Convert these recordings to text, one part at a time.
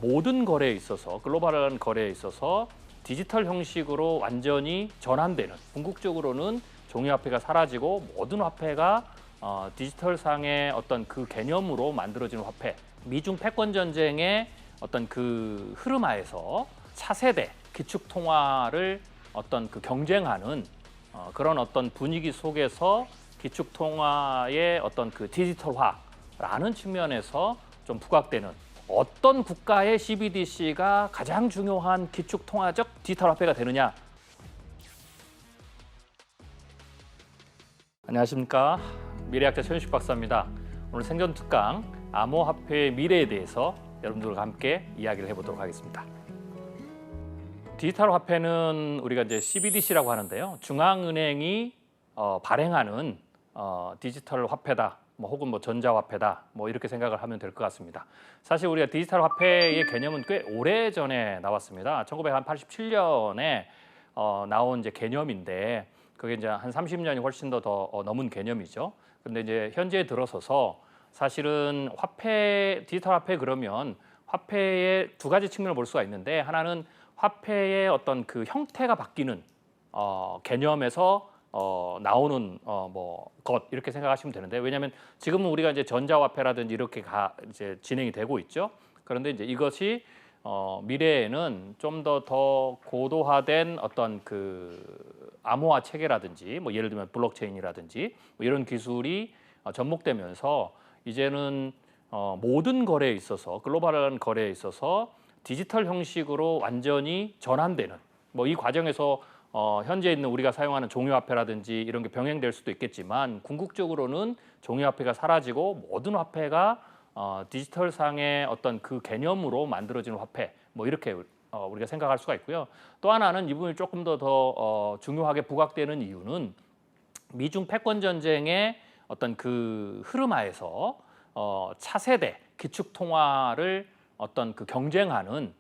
모든 거래에 있어서 글로벌한 거래에 있어서 디지털 형식으로 완전히 전환되는, 궁극적으로는 종이화폐가 사라지고 모든 화폐가 디지털상의 어떤 그 개념으로 만들어지는 화폐, 미중 패권 전쟁의 어떤 그 흐름하에서 차세대 기축 통화를 어떤 그 경쟁하는 그런 어떤 분위기 속에서 기축 통화의 어떤 그 디지털화라는 측면에서 좀 부각되는, 어떤 국가의 CBDC가 가장 중요한 기축 통화적 디지털 화폐가 되느냐. 안녕하십니까, 미래학자 최윤식 박사입니다. 오늘 생전 특강 암호화폐의 미래에 대해서 여러분들과 함께 이야기를 해보도록 하겠습니다. 디지털 화폐는 우리가 이제 CBDC라고 하는데요, 중앙은행이 발행하는 디지털 화폐다, 혹은 전자화폐다, 이렇게 생각을 하면 될 것 같습니다. 사실 우리가 디지털 화폐의 개념은 꽤 오래 전에 나왔습니다. 1987년에 나온 이제 개념인데, 그게 이제 한 30년이 훨씬 더 넘은 개념이죠. 근데 이제 현재에 들어서서 사실은 디지털 화폐 그러면 화폐의 두 가지 측면을 볼 수가 있는데, 하나는 화폐의 어떤 그 형태가 바뀌는 개념에서 나오는 것, 이렇게 생각하시면 되는데, 왜냐하면 지금은 우리가 이제 전자화폐라든지 이렇게 이제 진행이 되고 있죠. 그런데 이제 이것이 미래에는 좀 더 고도화된 어떤 그 암호화 체계라든지, 예를 들면 블록체인이라든지 이런 기술이 접목되면서 이제는 모든 거래에 있어서, 글로벌한 거래에 있어서 디지털 형식으로 완전히 전환되는, 이 과정에서 현재 있는 우리가 사용하는 종이화폐라든지 이런 게 병행될 수도 있겠지만, 궁극적으로는 종이화폐가 사라지고 모든 화폐가 디지털상의 어떤 그 개념으로 만들어지는 화폐, 이렇게 우리가 생각할 수가 있고요. 또 하나는 이 부분이 조금 더 중요하게 부각되는 이유는 미중 패권 전쟁의 어떤 그 흐름하에서 차세대 기축 통화를 어떤 그 경쟁하는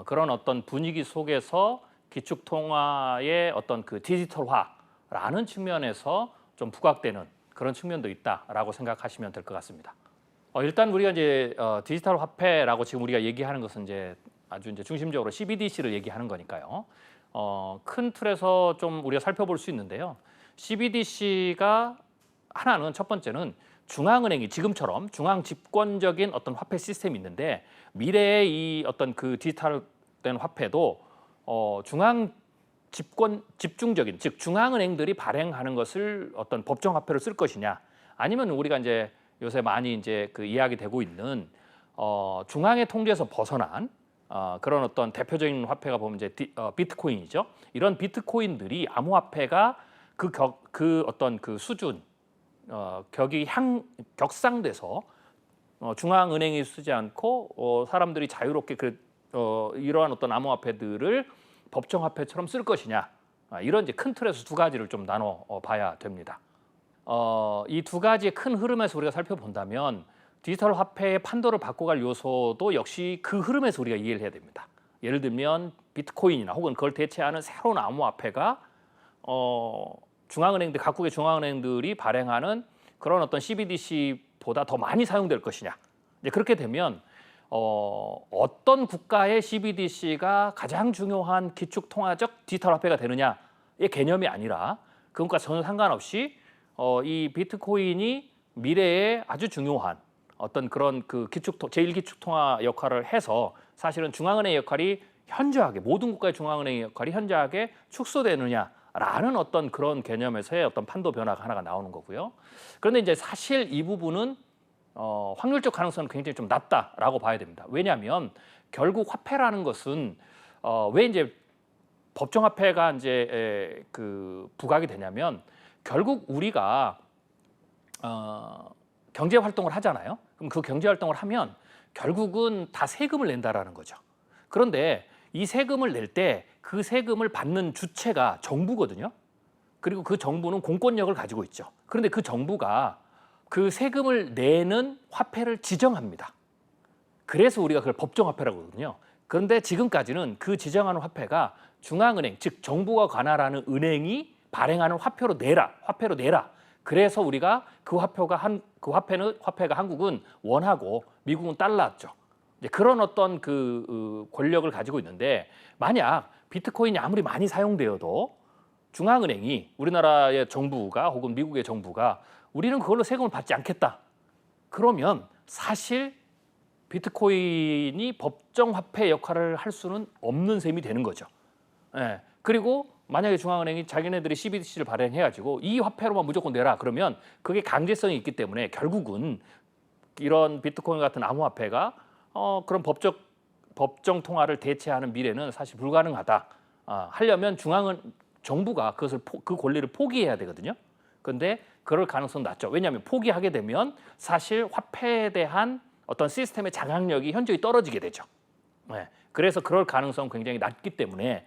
그런 어떤 분위기 속에서 기축 통화의 어떤 그 디지털화라는 측면에서 좀 부각되는 그런 측면도 있다라고 생각하시면 될 것 같습니다. 일단 우리가 이제 디지털 화폐라고 지금 우리가 얘기하는 것은 이제 아주 이제 중심적으로 CBDC를 얘기하는 거니까요. 큰 틀에서 좀 우리가 살펴볼 수 있는데요. CBDC가 하나는, 첫 번째는 중앙은행이 지금처럼 중앙 집권적인 어떤 화폐 시스템이 있는데, 미래의 이 어떤 그 디지털된 화폐도 중앙 집중적인, 즉 중앙은행들이 발행하는 것을 어떤 법정 화폐로 쓸 것이냐, 아니면 우리가 이제 요새 많이 이제 그 이야기되고 있는 중앙의 통제에서 벗어난 그런 어떤 대표적인 화폐가 보면 이제 비트코인이죠. 이런 비트코인들이 암호화폐가 그 어떤 그 수준 격이 격상돼서 중앙은행이 쓰지 않고 사람들이 자유롭게 이러한 어떤 암호화폐들을 법정화폐처럼 쓸 것이냐, 이런 이제 큰 틀에서 두 가지를 좀 나눠 봐야 됩니다. 이 두 가지의 큰 흐름에서 우리가 살펴본다면, 디지털 화폐의 판도를 바꿔갈 요소도 역시 그 흐름에서 우리가 이해를 해야 됩니다. 예를 들면 비트코인이나 혹은 그걸 대체하는 새로운 암호화폐가 각국의 중앙은행들이 발행하는 그런 어떤 CBDC보다 더 많이 사용될 것이냐. 이제 그렇게 되면 어떤 국가의 CBDC가 가장 중요한 기축 통화적 디지털 화폐가 되느냐의 개념이 아니라, 그것과 전혀 상관없이 이 비트코인이 미래에 아주 중요한 어떤 그런 그 제1기축 통화 역할을 해서, 사실은 중앙은행의 역할이 현저하게, 모든 국가의 중앙은행의 역할이 현저하게 축소되느냐라는 어떤 그런 개념에서의 어떤 판도 변화가 하나가 나오는 거고요. 그런데 이제 사실 이 부분은 확률적 가능성은 굉장히 좀 낮다라고 봐야 됩니다. 왜냐하면 결국 화폐라는 것은 왜 이제 법정화폐가 이제 그 부각이 되냐면, 결국 우리가 경제 활동을 하잖아요. 그럼 그 경제 활동을 하면 결국은 다 세금을 낸다라는 거죠. 그런데 이 세금을 낼 때 그 세금을 받는 주체가 정부거든요. 그리고 그 정부는 공권력을 가지고 있죠. 그런데 그 정부가 그 세금을 내는 화폐를 지정합니다. 그래서 우리가 그걸 법정화폐라고 하거든요. 그런데 지금까지는 그 지정하는 화폐가 중앙은행, 즉 정부가 관할하는 은행이 발행하는 화폐로 내라. 그래서 우리가 화폐가 한국은 원하고 미국은 달러죠. 이제 그런 어떤 권력을 가지고 있는데 만약 비트코인이 아무리 많이 사용되어도 중앙은행이 우리나라의 정부가 혹은 미국의 정부가 우리는 그걸로 세금을 받지 않겠다. 그러면 사실 비트코인이 법정 화폐 역할을 할 수는 없는 셈이 되는 거죠. 예. 그리고 만약에 중앙은행이 자기네들이 CBDC를 발행해가지고 이 화폐로만 무조건 내라 그러면 그게 강제성이 있기 때문에 결국은 이런 비트코인 같은 암호화폐가 그런 법정 통화를 대체하는 미래는 사실 불가능하다. 하려면 정부가 그 권리를 포기해야 되거든요. 그런데 그럴 가능성은 낮죠. 왜냐하면 포기하게 되면 사실 화폐에 대한 어떤 시스템의 장악력이 현저히 떨어지게 되죠. 네. 그래서 그럴 가능성은 굉장히 낮기 때문에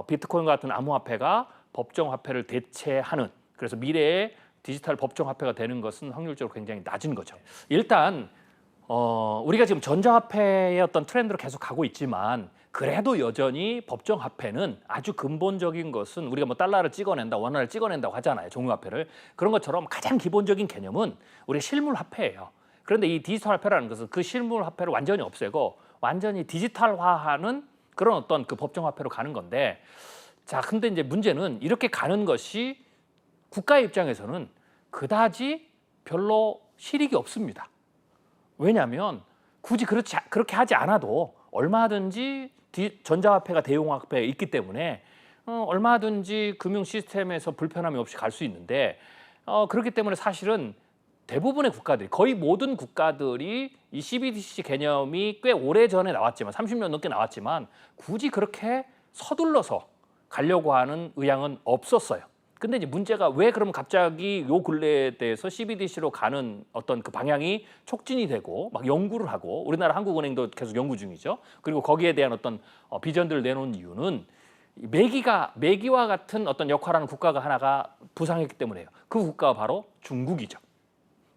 비트코인 같은 암호화폐가 법정 화폐를 대체하는 그래서 미래의 디지털 법정 화폐가 되는 것은 확률적으로 굉장히 낮은 거죠. 일단 우리가 지금 전자화폐의 어떤 트렌드로 계속 가고 있지만 그래도 여전히 법정 화폐는 아주 근본적인 것은 우리가 뭐 달러를 찍어낸다, 원화를 찍어낸다고 하잖아요. 종이화폐를. 그런 것처럼 가장 기본적인 개념은 우리 실물 화폐예요. 그런데 이 디지털 화폐라는 것은 그 실물 화폐를 완전히 없애고 완전히 디지털화하는 그런 어떤 그 법정 화폐로 가는 건데 자, 근데 이제 문제는 이렇게 가는 것이 국가의 입장에서는 그다지 별로 실익이 없습니다. 왜냐하면 굳이 그렇게 하지 않아도 얼마든지 전자화폐가 대용화폐에 있기 때문에 얼마든지 금융 시스템에서 불편함이 없이 갈 수 있는데 그렇기 때문에 사실은 대부분의 국가들이 거의 모든 국가들이 이 CBDC 개념이 꽤 오래전에 나왔지만 30년 넘게 나왔지만 굳이 그렇게 서둘러서 가려고 하는 의향은 없었어요. 근데 이제 문제가 왜 그럼 갑자기 요 근래에 대해서 CBDC로 가는 어떤 그 방향이 촉진이 되고 막 연구를 하고 우리나라 한국은행도 계속 연구 중이죠. 그리고 거기에 대한 어떤 비전들을 내놓은 이유는 매기와 같은 어떤 역할하는 국가가 하나가 부상했기 때문이에요. 그 국가가 바로 중국이죠.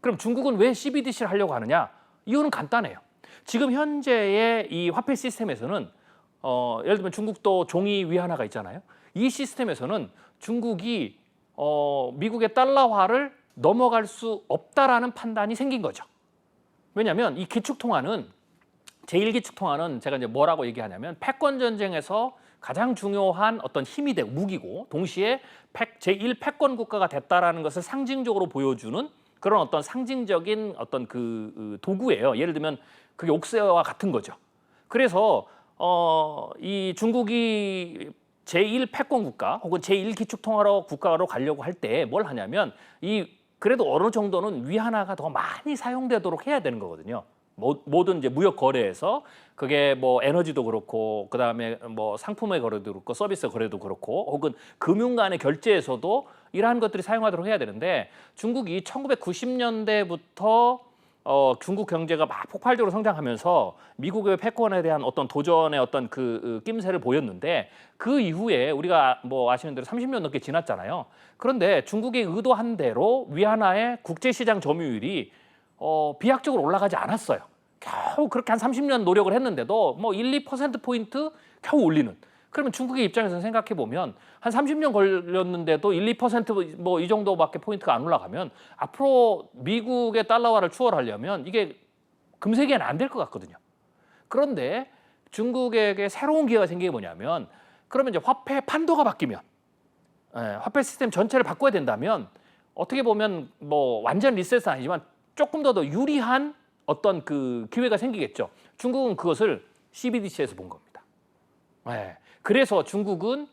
그럼 중국은 왜 CBDC를 하려고 하느냐? 이유는 간단해요. 지금 현재의 이 화폐 시스템에서는 예를 들면 중국도 종이 위안화가 있잖아요. 이 시스템에서는 중국이 미국의 달러화를 넘어갈 수 없다라는 판단이 생긴 거죠. 왜냐하면 이 기축통화는 제1기축통화는 제가 이제 뭐라고 얘기하냐면 패권 전쟁에서 가장 중요한 어떤 힘이 되고 무기고 동시에 제1 패권 국가가 됐다라는 것을 상징적으로 보여주는 그런 어떤 상징적인 어떤 그 도구예요. 예를 들면 그게 옥새와 같은 거죠. 그래서 이 중국이 제1 패권 국가 혹은 제1 기축통화 국가로 가려고 할 때 뭘 하냐면 그래도 어느 정도는 위안화가 더 많이 사용되도록 해야 되는 거거든요. 모든 이제 무역 거래에서 그게 뭐 에너지도 그렇고 그다음에 뭐 상품의 거래도 그렇고 서비스 거래도 그렇고 혹은 금융 간의 결제에서도 이러한 것들이 사용하도록 해야 되는데 중국이 1990년대부터 중국 경제가 막 폭발적으로 성장하면서 미국의 패권에 대한 어떤 도전의 어떤 그 낌새를 보였는데 그 이후에 우리가 뭐 아시는 대로 30년 넘게 지났잖아요. 그런데 중국이 의도한 대로 위안화의 국제시장 점유율이 비약적으로 올라가지 않았어요. 겨우 그렇게 한 30년 노력을 했는데도 뭐 1, 2%포인트 겨우 올리는. 그러면 중국의 입장에서 생각해 보면 한 30년 걸렸는데도 1, 2%뭐 이 정도밖에 포인트가 안 올라가면 앞으로 미국의 달러화를 추월하려면 이게 금세기에는 안 될 것 같거든요. 그런데 중국에게 새로운 기회가 생긴 게 뭐냐면 그러면 이제 화폐 판도가 바뀌면 화폐 시스템 전체를 바꿔야 된다면 어떻게 보면 뭐 완전 리셋은 아니지만 조금 더 유리한 어떤 그 기회가 생기겠죠. 중국은 그것을 CBDC에서 본 겁니다. 그래서 중국은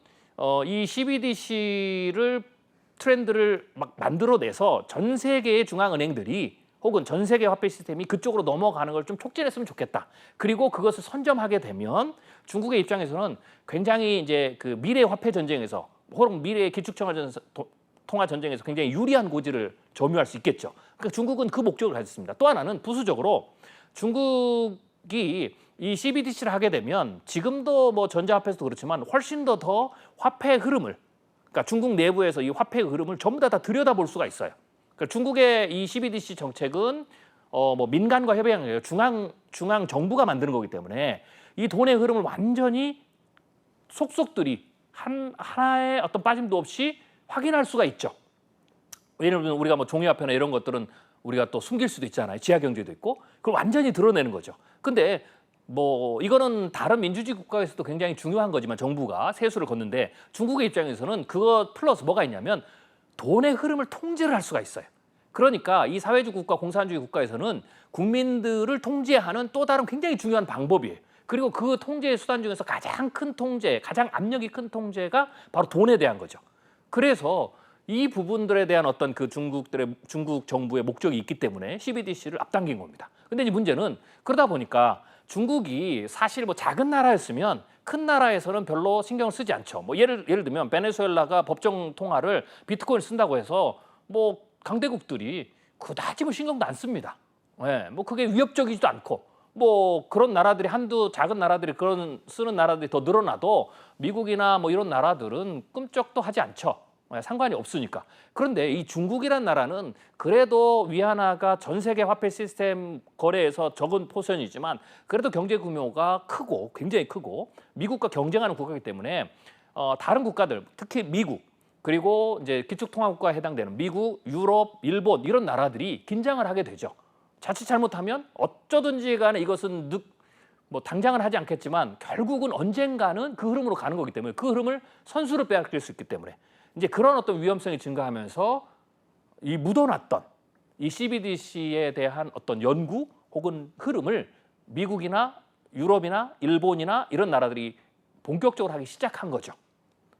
이 CBDC를 트렌드를 막 만들어내서 전 세계의 중앙은행들이 혹은 전 세계 화폐 시스템이 그쪽으로 넘어가는 걸 좀 촉진했으면 좋겠다. 그리고 그것을 선점하게 되면 중국의 입장에서는 굉장히 이제 그 미래 화폐 전쟁에서 혹은 미래의 통화 전쟁에서 굉장히 유리한 고지를 점유할 수 있겠죠. 그러니까 중국은 그 목적을 가졌습니다. 또 하나는 부수적으로 중국이 이 CBDC를 하게 되면 지금도 뭐 전자화폐에서도 그렇지만 훨씬 더 화폐의 흐름을 그러니까 중국 내부에서 이 화폐의 흐름을 전부 다 들여다볼 수가 있어요. 그러니까 중국의 이 CBDC 정책은 뭐 민간과 협의한 거예요. 중앙 정부가 만드는 거기 때문에 이 돈의 흐름을 완전히 속속들이 하나의 어떤 빠짐도 없이 확인할 수가 있죠. 왜냐하면 우리가 뭐 종이화폐나 이런 것들은 우리가 또 숨길 수도 있잖아요. 지하 경제도 있고. 그걸 완전히 드러내는 거죠. 근데 뭐 이거는 다른 민주주의 국가에서도 굉장히 중요한 거지만 정부가 세수를 걷는데 중국의 입장에서는 그거 플러스 뭐가 있냐면 돈의 흐름을 통제를 할 수가 있어요. 그러니까 이 사회주의 국가, 공산주의 국가에서는 국민들을 통제하는 또 다른 굉장히 중요한 방법이에요. 그리고 그 통제의 수단 중에서 가장 큰 통제, 가장 압력이 큰 통제가 바로 돈에 대한 거죠. 그래서 이 부분들에 대한 어떤 그 중국 정부의 목적이 있기 때문에 CBDC를 앞당긴 겁니다. 근데 이제 문제는 그러다 보니까 중국이 사실 뭐 작은 나라였으면 큰 나라에서는 별로 신경을 쓰지 않죠. 뭐 예를 들면 베네수엘라가 법정 통화를 비트코인 쓴다고 해서 뭐 강대국들이 그다지 뭐 신경도 안 씁니다. 예, 뭐 그게 위협적이지도 않고 뭐 그런 나라들이 한두 작은 나라들이 그런 쓰는 나라들이 더 늘어나도 미국이나 뭐 이런 나라들은 꿈쩍도 하지 않죠. 예, 상관이 없으니까. 그런데 이 중국이란 나라는 그래도 위안화가 전 세계 화폐 시스템 거래에서 적은 포션이지만 그래도 경제 규모가 크고 굉장히 크고 미국과 경쟁하는 국가이기 때문에 다른 국가들 특히 미국 그리고 이제 기축통화국가에 해당되는 미국, 유럽, 일본 이런 나라들이 긴장을 하게 되죠. 자칫 잘못하면 어쩌든지 간에 이것은 뭐 당장은 하지 않겠지만 결국은 언젠가는 그 흐름으로 가는 거기 때문에 그 흐름을 선수로 빼앗길 수 있기 때문에 이제 그런 어떤 위험성이 증가하면서 이 묻어놨던 이 CBDC에 대한 어떤 연구 혹은 흐름을 미국이나 유럽이나 일본이나 이런 나라들이 본격적으로 하기 시작한 거죠.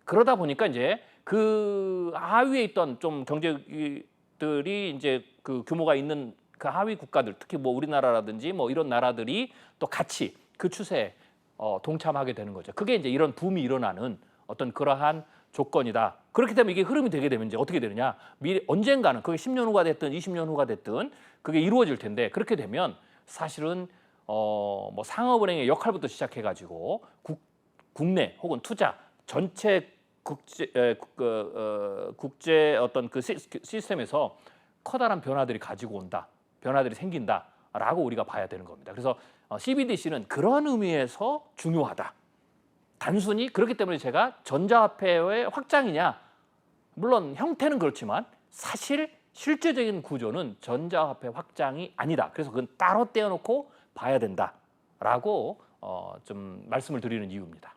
그러다 보니까 이제 그 하위에 있던 좀 경제들이 이제 그 규모가 있는 그 하위 국가들 특히 뭐 우리나라라든지 뭐 이런 나라들이 또 같이 그 추세에 동참하게 되는 거죠. 그게 이제 이런 붐이 일어나는 어떤 그러한 조건이다. 그렇기 때문에 이게 흐름이 되게 되면 이제 어떻게 되느냐? 언젠가는 그게 10년 후가 됐든 20년 후가 됐든 그게 이루어질 텐데 그렇게 되면 사실은 뭐 상업은행의 역할부터 시작해가지고 국내 혹은 투자 전체 국제 어떤 그 시스템에서 커다란 변화들이 가지고 온다, 변화들이 생긴다라고 우리가 봐야 되는 겁니다. 그래서 CBDC는 그런 의미에서 중요하다. 단순히 그렇기 때문에 제가 전자화폐의 확장이냐, 물론 형태는 그렇지만 사실 실제적인 구조는 전자화폐 확장이 아니다. 그래서 그건 따로 떼어놓고 봐야 된다라고 좀 말씀을 드리는 이유입니다.